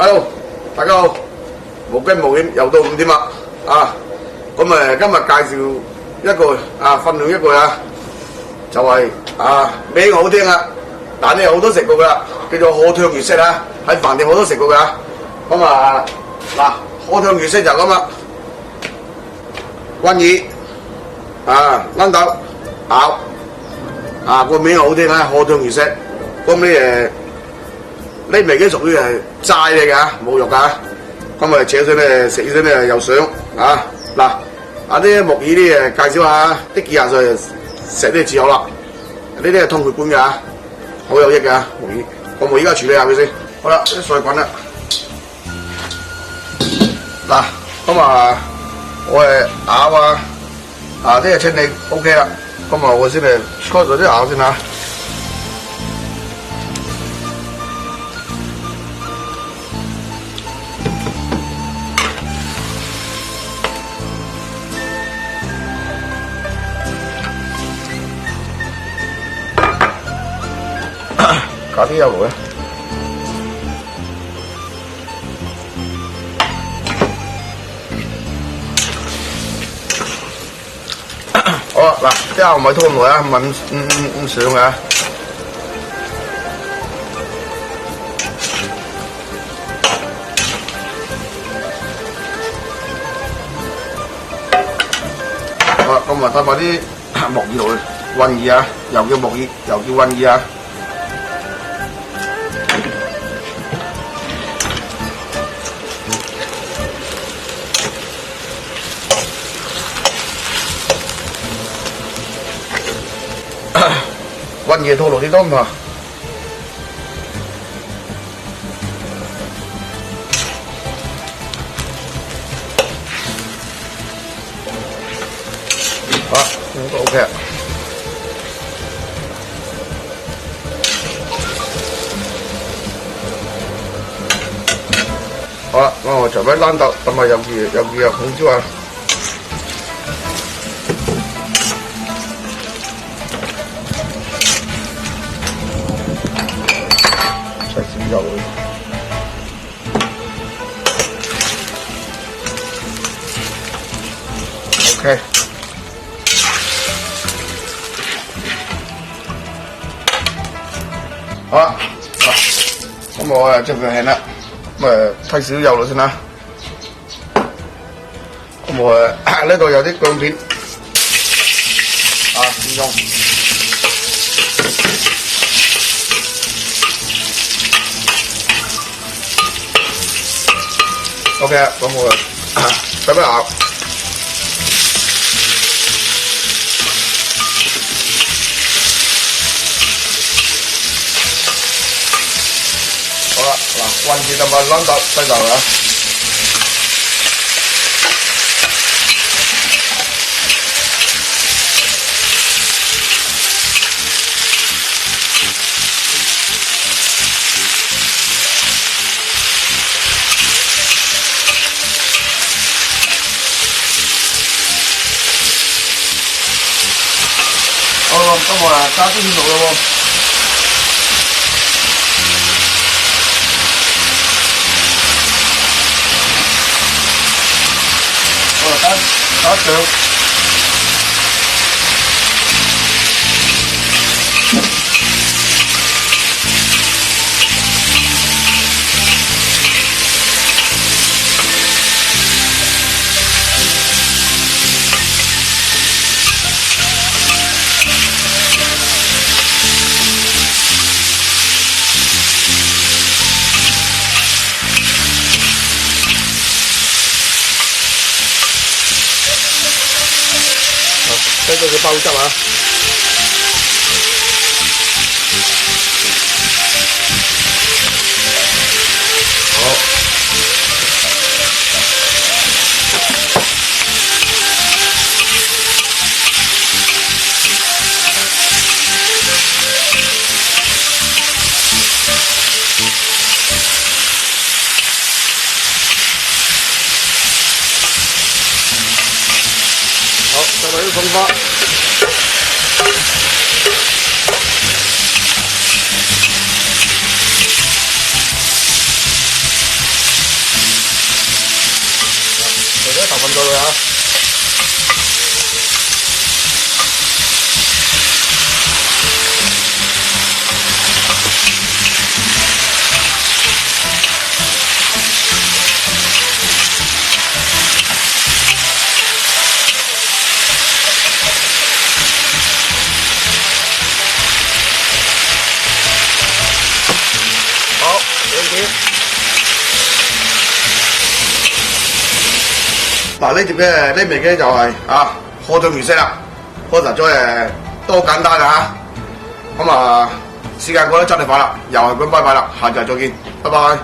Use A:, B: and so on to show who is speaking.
A: Hello，大家好，無驚無險又到5點啦，咁今日介紹一個分享一個就係名好聽啊，但係好多食過㗎啦，叫做河豚月式啊，喺飯店好多食過㗎，咁河豚月式就咁啦，鰻魚豌豆咬個名好聽啊，河豚月式，咁呢味嘅屬於係齋嚟㗎，冇肉㗎。咁扯上咧食起身咧又爽啲木耳啲介紹下，啲幾廿歲食啲至好啦。呢啲係通血管㗎，好有益㗎木耳。咁我而家處理下佢先。好啦，啲水滾啦。我咬啲清理 OK 啦。咁我先嚟開咗啲咬先嚇。加啲油嘅，好啦，啲油唔係拖咁耐啊，唔上嘅。好啦，咁睇埋啲木耳落去，鰻魚啊，又叫木耳，又叫鰻魚啊。鰻魚拖落啲湯嘛，好，咁都 OK。好啦，我準備豌豆同埋有紅椒啊。有 OK， 好啦，咁我準備起啦，咁睇少油落先啦。咁我呢度有啲薑片，蒜蓉。OK， 咁我準備咬。好啦，鰻魚同埋豌豆洗就啦。咁我加啲芡落咯喎。打上。睇到佢爆汁啊！好，再來啲餸花。撳咗佢啊！好，兩點。嗱呢碟嘅呢味嘅就係河醬魚色啦，開頭咗都好簡單啊嚇。咁時間過得真係快啦，又係咁拜拜啦，下集再見，拜拜。